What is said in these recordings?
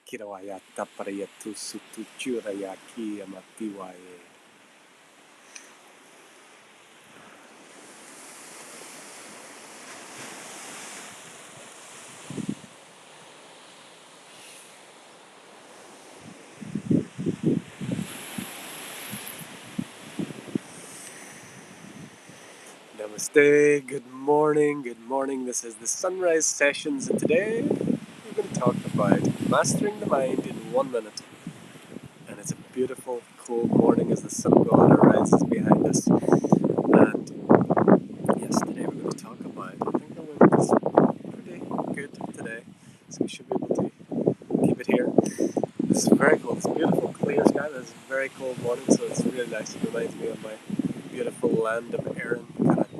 Kirawaya taparaya tusutuchuraya kiyamatiwaye. Namaste, good morning, good morning. This is the Sunrise Sessions, and today we're going to talk about mastering the mind in 1 minute. And it's a beautiful, cold morning as the sun of God arises behind us. And yes, today we're going to talk about, I think the wind is pretty good today, so we should be able to keep it here. This is very cold. It's beautiful, clear sky. It's a very cold morning, so it's really nice. It reminds me of my beautiful land of Erin,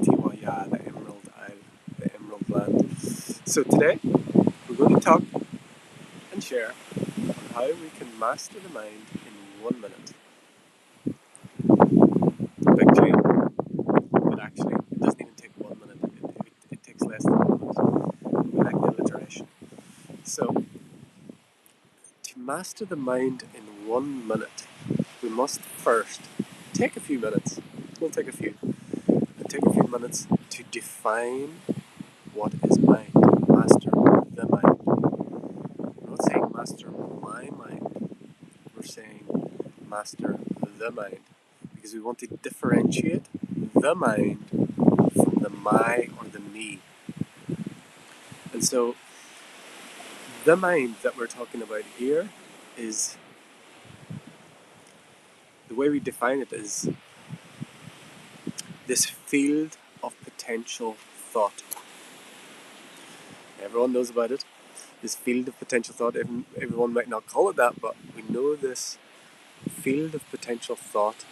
Tiwaya, the Emerald Isle, the Emerald Land. So today, we're going to talk and share on how we can master the mind in 1 minute. Big claim, but actually, it doesn't even take 1 minute. It takes less than 1 minute. We like the alliteration. So, to master the mind in 1 minute, we must first take a few minutes. We'll take a few. And take a few minutes to define what is mind. Master the mind. We're not saying master my mind. We're saying master the mind. Because we want to differentiate the mind from the my or the me. And so the mind that we're talking about here is, the way we define it is this field of potential thought. Everyone knows about it. This field of potential thought, everyone might not call it that, but we know this field of potential thought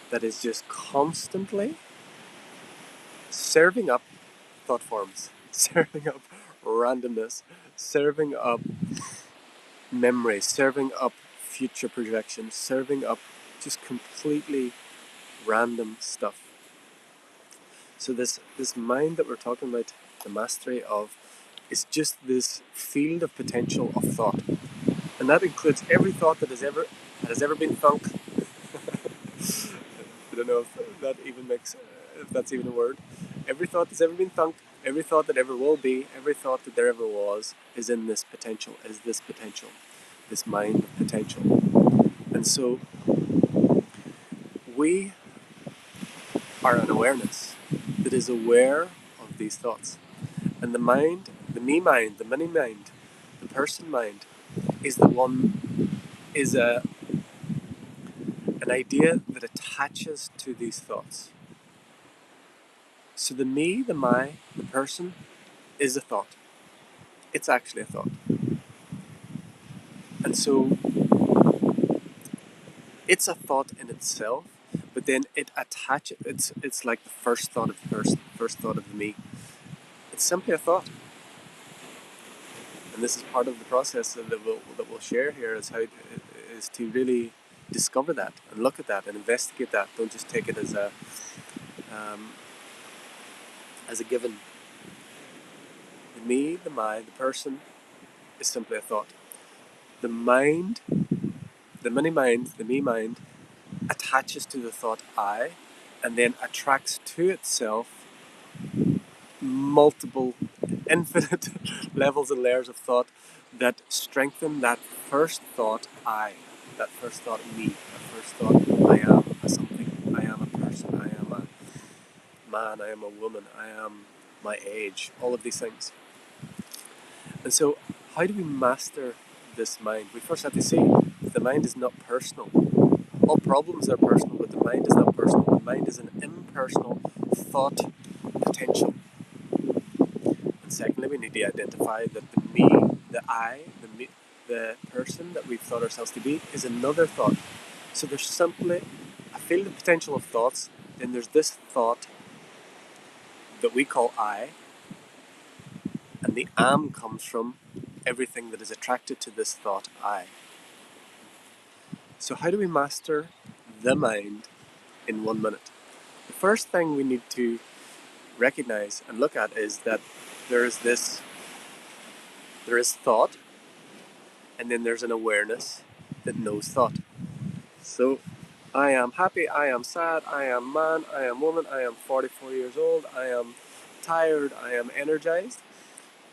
that is just constantly serving up thought forms, serving up randomness, serving up memory, serving up future projections, serving up just completely random stuff. So this mind that we're talking about, the mastery of, is just this field of potential of thought. And that includes every thought that has ever been thunk. I don't know if that's even a word. Every thought that's ever been thunk, every thought that ever will be, every thought that there ever was is in this potential, this mind of potential. And so we are an awareness that is aware of these thoughts. And the mind, the me mind, the mini mind, the person mind, is an idea that attaches to these thoughts. So the me, the my, the person is a thought. It's actually a thought. And so it's a thought in itself, but then it attaches, it's like the first thought of the person, first thought of the me. It's simply a thought. And this is part of the process that we'll share here, is to really discover that and look at that and investigate that. Don't just take it as a given. The me, the my, the person is simply a thought. The mind, the mini mind, the me mind, attaches to the thought I, and then attracts to itself multiple, infinite levels and layers of thought that strengthen that first thought I, that first thought me, that first thought I am a something, I am a person, I am a man, I am a woman, I am my age, all of these things. And so, how do we master this mind? We first have to see the mind is not personal. All problems are personal, but the mind is not personal. The mind is an impersonal thought potential. And secondly, we need to identify that the me, the I, the person that we've thought ourselves to be is another thought. So there's simply a field of potential of thoughts, then there's this thought that we call I, and the am comes from everything that is attracted to this thought I. So how do we master the mind in 1 minute? The first thing we need to recognize and look at is that there is thought, and then there's an awareness that knows thought. So I am happy, I am sad, I am man, I am woman, I am 44 years old, I am tired, I am energized.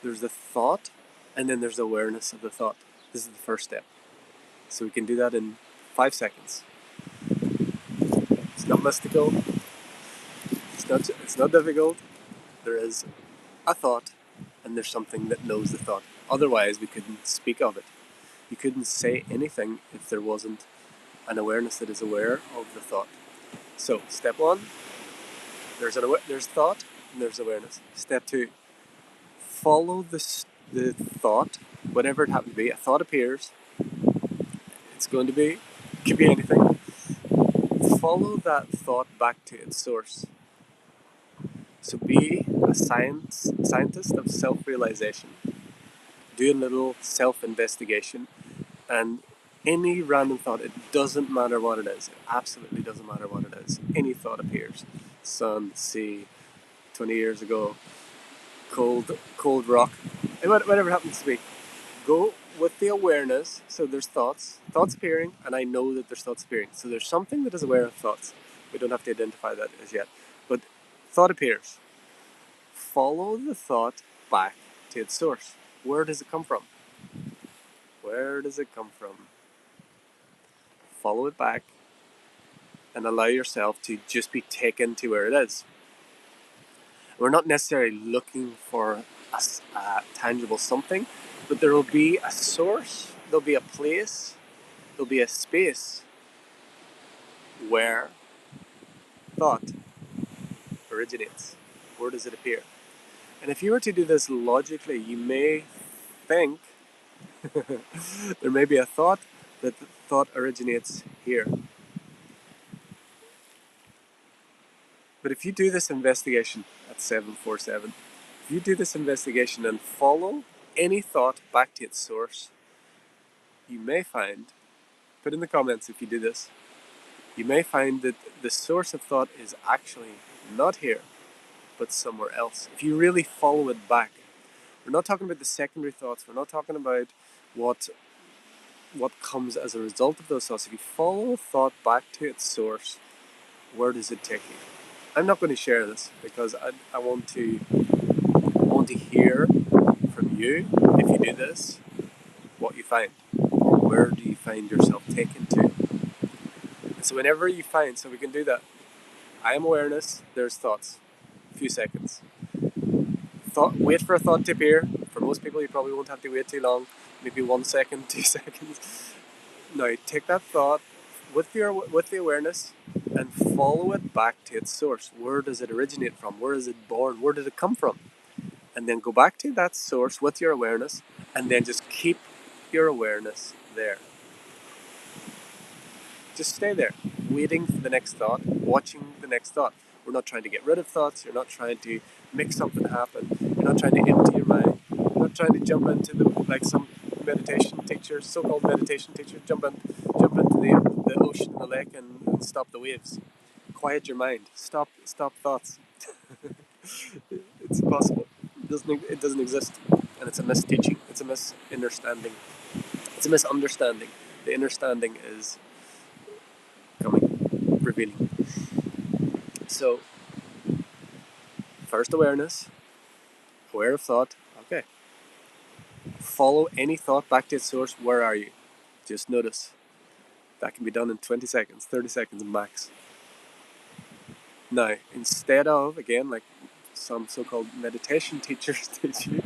There's the thought, and then there's awareness of the thought. This is the first step. So we can do that in 5 seconds. It's not mystical, it's not difficult. There is a thought, and there's something that knows the thought. Otherwise, we couldn't speak of it. You couldn't say anything if there wasn't an awareness that is aware of the thought. So, step one, there's thought and there's awareness. Step two, follow the thought, whatever it happens to be. A thought appears. It's going to be, could be anything. Follow that thought back to its source. So be a scientist of self-realization. Do a little self-investigation, and any random thought, it doesn't matter what it is. It absolutely doesn't matter what it is. Any thought appears. Sun, sea, 20 years ago, cold rock, whatever it happens to be. Go with the awareness. So there's thoughts appearing, and I know that there's thoughts appearing. So there's something that is aware of thoughts. We don't have to identify that as yet. But thought appears. Follow the thought back to its source. Where does it come from? Where does it come from? Follow it back and allow yourself to just be taken to where it is. We're not necessarily looking for a tangible something, but there will be a source, there'll be a place, there'll be a space where thought originates. Where does it appear? And if you were to do this logically, you may think there may be a thought that the thought originates here. But if you do this investigation at 747, if you do this investigation and follow any thought back to its source, you may find, put in the comments if you do this, you may find that the source of thought is actually not here, but somewhere else. If you really follow it back, we're not talking about the secondary thoughts, we're not talking about what comes as a result of those thoughts. If you follow a thought back to its source, where does it take you? I'm not going to share this because I want to hear from you, if you do this, what you find. Where do you find yourself taken to? And so whenever you find, so we can do that. I am awareness, there's thoughts. A few seconds. Wait for a thought to appear. For most people, you probably won't have to wait too long. Maybe 1 second, 2 seconds. Now, take that thought with the awareness and follow it back to its source. Where does it originate from? Where is it born? Where did it come from? And then go back to that source with your awareness, and then just keep your awareness there. Just stay there, waiting for the next thought, watching the next thought. We're not trying to get rid of thoughts. You're not trying to make something happen. You're not trying to empty your mind. You're not trying to jump into like some meditation teachers, so-called meditation teachers, jump into the ocean and the lake and stop the waves. Quiet your mind. Stop thoughts. It's impossible. It doesn't exist, and it's a misteaching. It's a misunderstanding. It's a misunderstanding. The understanding is coming, revealing. So, first awareness, aware of thought. Okay. Follow any thought back to its source. Where are you? Just notice. That can be done in 20 seconds, 30 seconds max. Now, instead of, again, like some so-called meditation teachers teach you,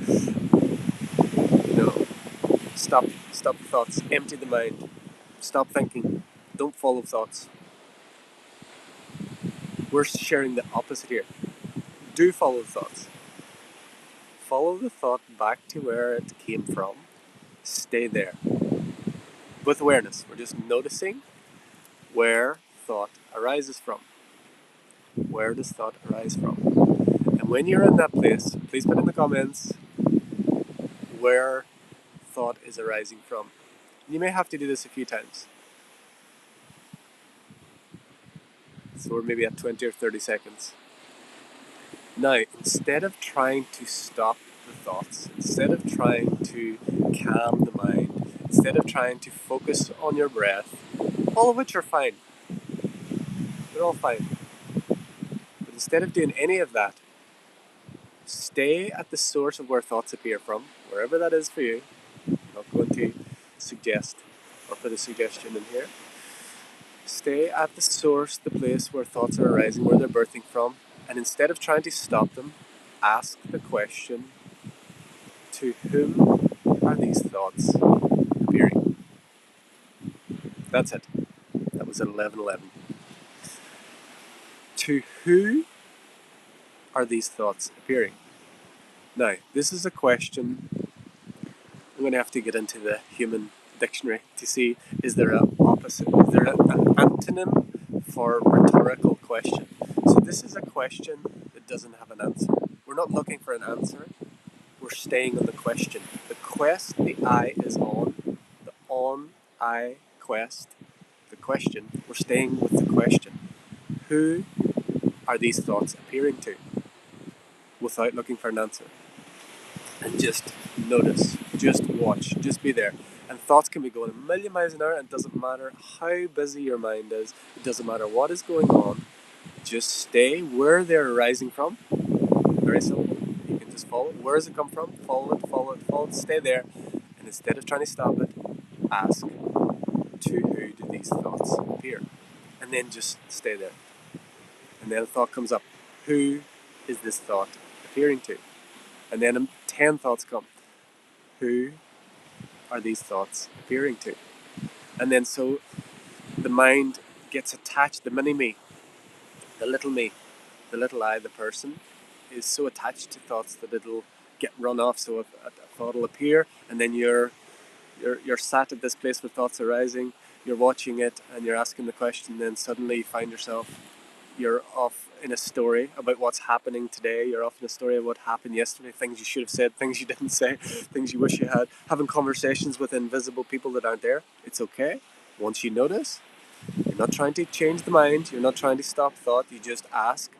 stop the thoughts, empty the mind, stop thinking, don't follow thoughts. We're sharing the opposite here. Do follow the thoughts. Follow the thought back to where it came from. Stay there. With awareness, we're just noticing where thought arises from. Where does thought arise from? And when you're in that place, please put in the comments where thought is arising from. You may have to do this a few times. So we're maybe at 20 or 30 seconds. Now, instead of trying to stop thoughts, instead of trying to calm the mind, instead of trying to focus on your breath, all of which are fine, they're all fine. But instead of doing any of that, stay at the source of where thoughts appear from, wherever that is for you. I'm not going to suggest or put a suggestion in here. Stay at the source, the place where thoughts are arising, where they're birthing from, and instead of trying to stop them, ask the question, to whom are these thoughts appearing? That's it. That was at 11:11. To who are these thoughts appearing? Now, this is a question I'm going to have to get into the human dictionary to see, is there an opposite, is there an antonym for rhetorical question? So this is a question that doesn't have an answer. We're not looking for an answer. We're staying on the question. The quest, the I is on. The on, I, quest, the question. We're staying with the question. Who are these thoughts appearing to? Without looking for an answer. And just notice, just watch, just be there. And thoughts can be going a million miles an hour, and it doesn't matter how busy your mind is, it doesn't matter what is going on, just stay where they're arising from. Very simple. You can just follow it. Where does it come from? Follow it, follow it, follow it, stay there. And instead of trying to stop it, ask, to who do these thoughts appear? And then just stay there. And then a thought comes up. Who is this thought appearing to? And then 10 thoughts come. Who are these thoughts appearing to? And then so the mind gets attached, the mini me, the little me, the little I, the person, is so attached to thoughts that it'll get run off. So a thought will appear, and then you're sat at this place with thoughts arising, you're watching it, and you're asking the question, and then suddenly you find yourself, you're off in a story about what's happening today. You're off in a story of what happened yesterday, things you should have said, things you didn't say, things you wish you had, having conversations with invisible people that aren't there. It's okay. Once you notice, you're not trying to change the mind, you're not trying to stop thought, you just ask,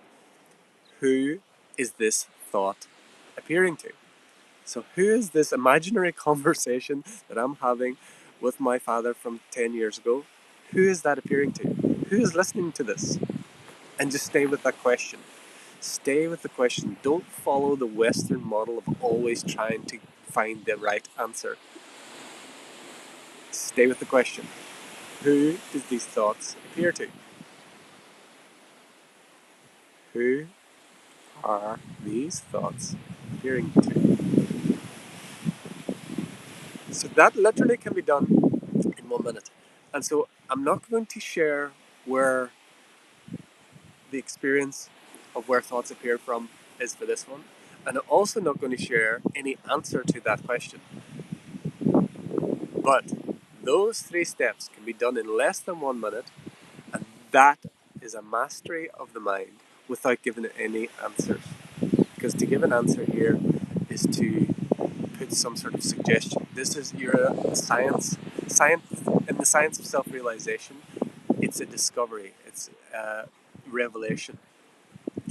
who is this thought appearing to? So who is this imaginary conversation that I'm having with my father from 10 years ago? Who is that appearing to? Who is listening to this? And just stay with that question. Stay with the question. Don't follow the Western model of always trying to find the right answer. Stay with the question. Who does these thoughts appear to? Who are these thoughts appearing to? So that literally can be done in 1 minute. And so I'm not going to share where the experience of where thoughts appear from is for this one. And I'm also not going to share any answer to that question. But those 3 steps can be done in less than 1 minute, and that is a mastery of the mind without giving it any answers. Because to give an answer here is to put some sort of suggestion. This is your science in the science of self-realization. It's a discovery. It's a revelation.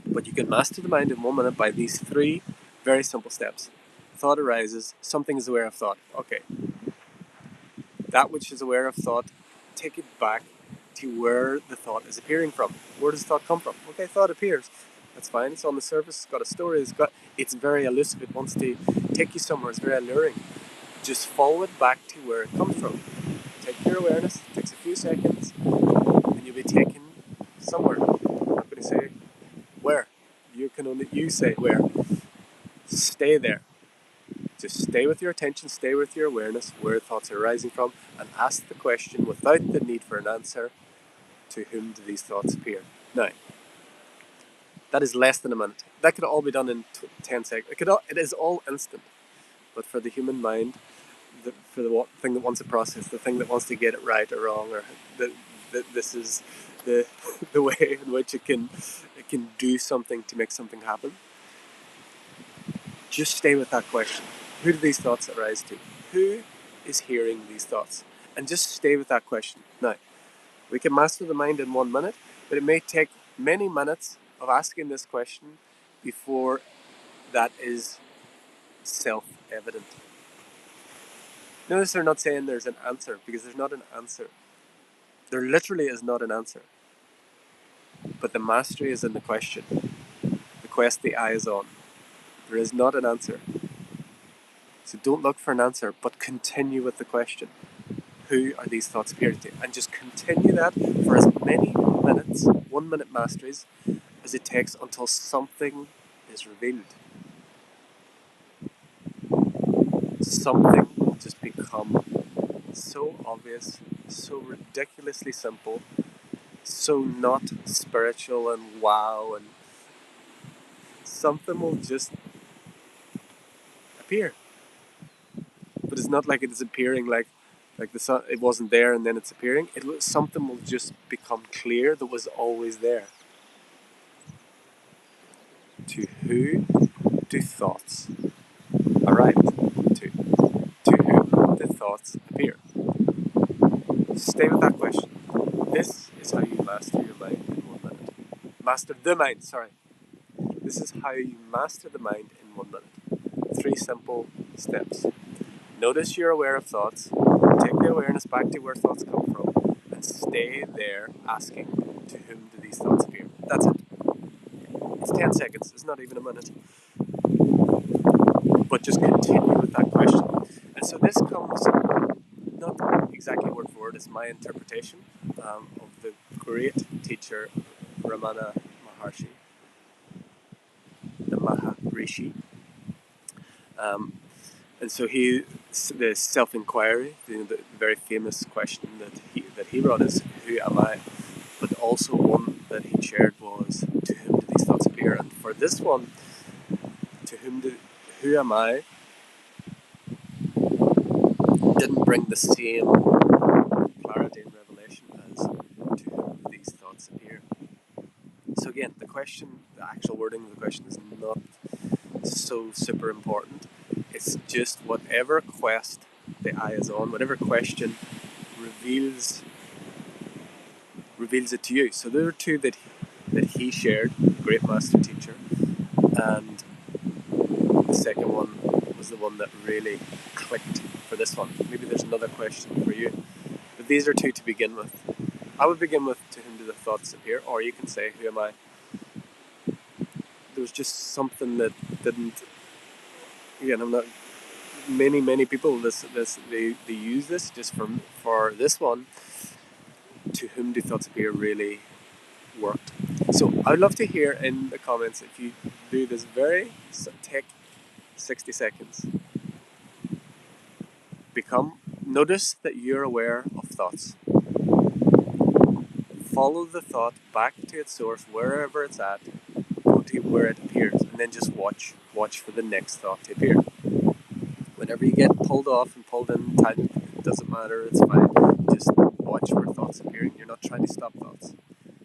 But you can master the mind in 1 minute by these 3 very simple steps. Thought arises. Something is aware of thought. Okay. That which is aware of thought, take it back to where the thought is appearing from. Where does thought come from? Okay, thought appears. That's fine. It's on the surface. It's got a story. It's very elusive. It wants to take you somewhere. It's very alluring. Just follow it back to where it comes from. Take your awareness. It takes a few seconds, and you'll be taken somewhere. I'm not going to say where. You say where. Stay there. Just stay with your attention, stay with your awareness, where thoughts are arising from, and ask the question without the need for an answer, to whom do these thoughts appear? Now, that is less than a minute. That could all be done in 10 seconds. It is all instant. But for the human mind, for the thing that wants to process, the thing that wants to get it right or wrong, or this is the the way in which it can do something to make something happen. Just stay with that question. Who do these thoughts arise to? Who is hearing these thoughts? And just stay with that question. Now, we can master the mind in 1 minute, but it may take many minutes of asking this question before that is self-evident. Notice they're not saying there's an answer, because there's not an answer. There literally is not an answer. But the mastery is in the question. The quest the eye is on. There is not an answer. So don't look for an answer, but continue with the question. Who are these thoughts appearing to? And just continue that for as many minutes, 1 minute masteries, as it takes until something is revealed. Something will just become so obvious, so ridiculously simple, so not spiritual and wow, and something will just appear. But it's not like it is appearing like the sun, it wasn't there and then it's appearing. Something will just become clear that was always there. To who do thoughts arrive? To whom do thoughts appear? Stay with that question. This is how you master your mind in 1 minute. Master the mind, sorry. This is how you master the mind in 1 minute. 3 simple steps. Notice you're aware of thoughts. Take the awareness back to where thoughts come from, and stay there asking, to whom do these thoughts appear? That's it. It's 10 seconds. It's not even a minute. But just continue with that question. And so this comes, not exactly word for word, it's my interpretation of the great teacher Ramana Maharshi, the Maharishi. And so the self-inquiry, the very famous question that he wrote is, who am I? But also one that he shared was, to whom do these thoughts appear? And for this one, who am I, didn't bring the same clarity and revelation as to whom these thoughts appear. So again, the question, the actual wording of the question is not so super important. It's just whatever quest the eye is on, whatever question reveals it to you. So there are 2 that he shared, great master teacher, and the second one was the one that really clicked for this one. Maybe there's another question for you, but these are 2 to begin with. I would begin with, to whom do the thoughts appear, or you can say, who am I? There was just something that didn't. Again, I'm not. Many people they use this just for this one. To whom do thoughts appear really worked. So I'd love to hear in the comments if you do this take 60 seconds. Notice that you're aware of thoughts. Follow the thought back to its source, wherever it's at, go to where it appears, and then just watch for the next thought to appear. Whenever you get pulled off and pulled in time, it doesn't matter, it's fine. Just watch for thoughts appearing. You're not trying to stop thoughts.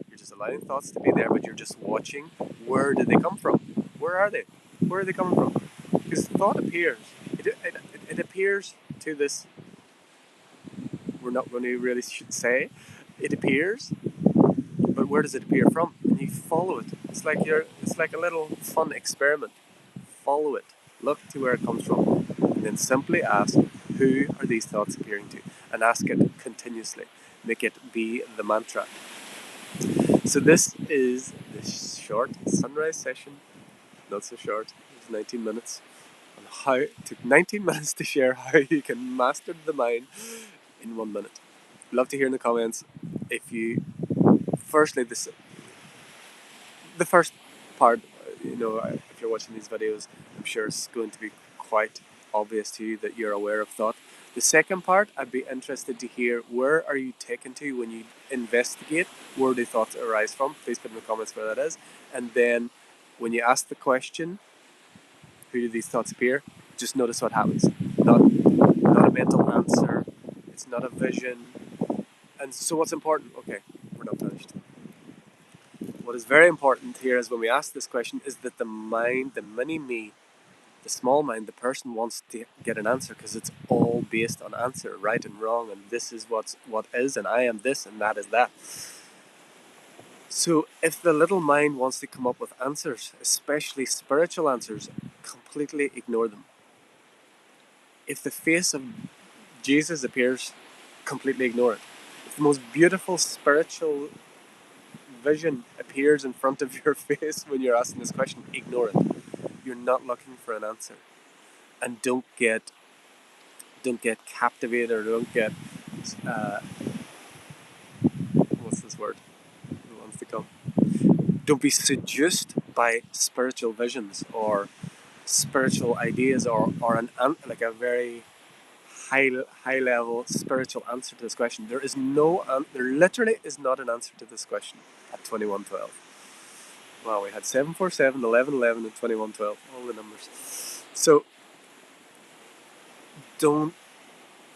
You're just allowing thoughts to be there, but you're just watching, where did they come from? Where are they? Where are they coming from? Because thought appears. It appears to this. We're not going to really should say it appears, but where does it appear from? And you follow it. It's like a little fun experiment. Follow it. Look to where it comes from, and then simply ask, who are these thoughts appearing to? And ask it continuously. Make it be the mantra. So this is the short sunrise session. Not so short. It was 19 minutes. On how it took 19 minutes to share how you can master the mind in 1 minute. Love to hear in the comments if you. Firstly, the first part. If you're watching these videos, I'm sure it's going to be quite obvious to you that you're aware of thought. The second part, I'd be interested to hear, where are you taken to when you investigate? Where do thoughts arise from? Please put in the comments where that is. And then when you ask the question, who do these thoughts appear? Just notice what happens. Not a mental answer. It's not a vision. And so what's important? Okay, we're not finished. What is very important here is when we ask this question is that the mind, the mini me, the small mind, the person wants to get an answer, because it's all based on answer, right and wrong, and this is what is, and I am this, and that is that. So if the little mind wants to come up with answers, especially spiritual answers, completely ignore them. If the face of Jesus appears, completely ignore it. If the most beautiful spiritual vision appears in front of your face when you're asking this question, ignore it. You're not looking for an answer. And don't get captivated, or don't get uh, what's this word? Who wants to come? Don't be seduced by spiritual visions or spiritual ideas, or like a very high level spiritual answer to this question. There literally is not an answer to this question at 2112. Wow, we had 747, 1111, and 2112, all the numbers. So don't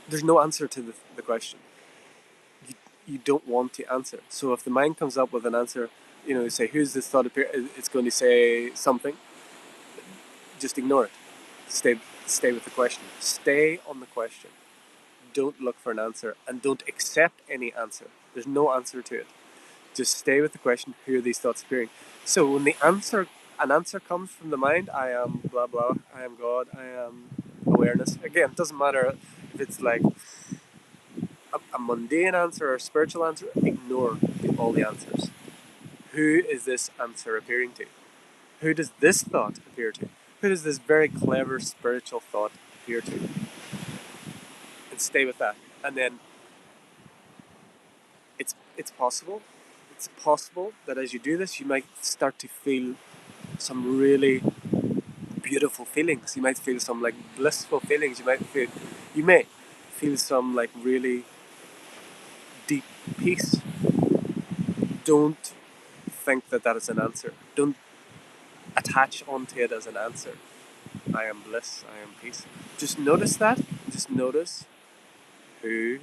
there's no answer to the question. You don't want to answer. So if the mind comes up with an answer, you say, who's this thought appear? It's going to say something. Just ignore it. Stay with the question. Stay on the question. Don't look for an answer, and don't accept any answer. There's no answer to it. Just stay with the question. Who are these thoughts appearing? So when an answer comes from the mind, I am blah blah, I am God, I am awareness. Again, it doesn't matter if it's like a mundane answer or a spiritual answer. Ignore all the answers. Who is this answer appearing to? Who does this thought appear to? Who does this very clever spiritual thought appear to? And stay with that. And then it's possible. It's possible that as you do this, you might start to feel some really beautiful feelings. You might feel some like blissful feelings. You may feel some like really deep peace. Don't think that is an answer. Don't attach onto it as an answer. I am bliss, I am peace. Just notice that. Just notice, who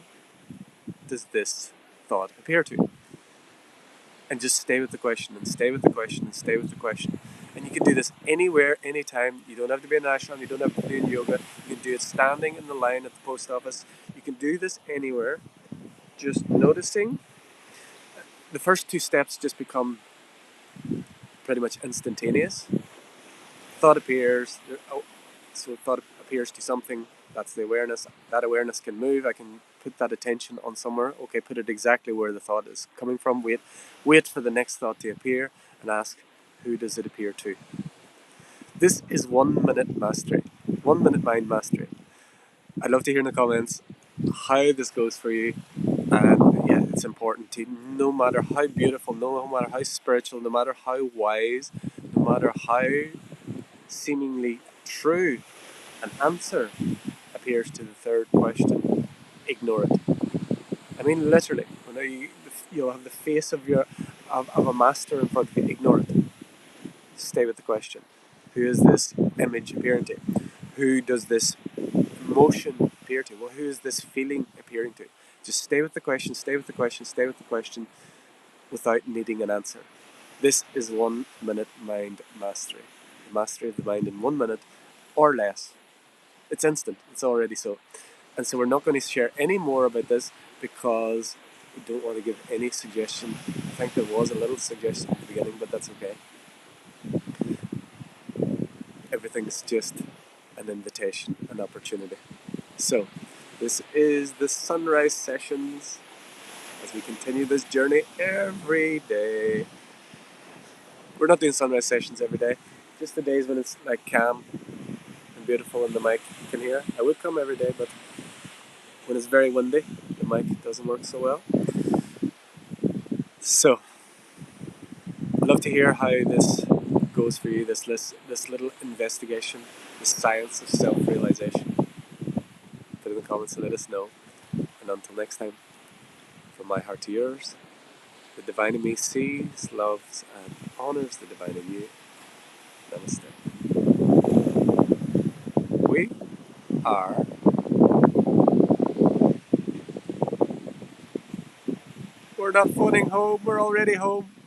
does this thought appear to? And just stay with the question, and stay with the question, and stay with the question. And you can do this anywhere, anytime. You don't have to be in an ashram, you don't have to be in yoga. You can do it standing in the line at the post office. You can do this anywhere. Just noticing. The first two steps just become pretty much instantaneous. Thought appears, so thought appears to something, that's the awareness. That awareness can move. I can put that attention on somewhere. Okay, put it exactly where the thought is coming from. Wait for the next thought to appear, and ask, who does it appear to? This is 1 minute mastery. 1 minute mind mastery. I'd love to hear in the comments how this goes for you. And yeah, it's important to, no matter how beautiful, no matter how spiritual, no matter how wise, no matter how seemingly true an answer appears to the third question, ignore it. I mean, literally, you'll have the face of a master in front of you. Ignore it. Stay with the question. Who is this image appearing to? Who does this emotion appear to? Well, who is this feeling appearing to? Just stay with the question, stay with the question, stay with the question, without needing an answer. This is 1 minute mind mastery. The mastery of the mind in 1 minute or less. It's instant. It's already so. And so we're not going to share any more about this, because we don't want to give any suggestion. I think there was a little suggestion at the beginning, but that's okay. Everything's just an invitation, an opportunity. So, this is the Sunrise Sessions as we continue this journey every day. We're not doing sunrise sessions every day, just the days when it's like calm and beautiful and the mic you can hear. I would come every day, but when it's very windy, the mic doesn't work so well. So, I'd love to hear how this goes for you, this little investigation, the science of self-realization. Put it in the comments and let us know. And until next time, from my heart to yours, the divine in me sees, loves, and honors the divine in you. Namaste. We are We're not phoning home, we're already home.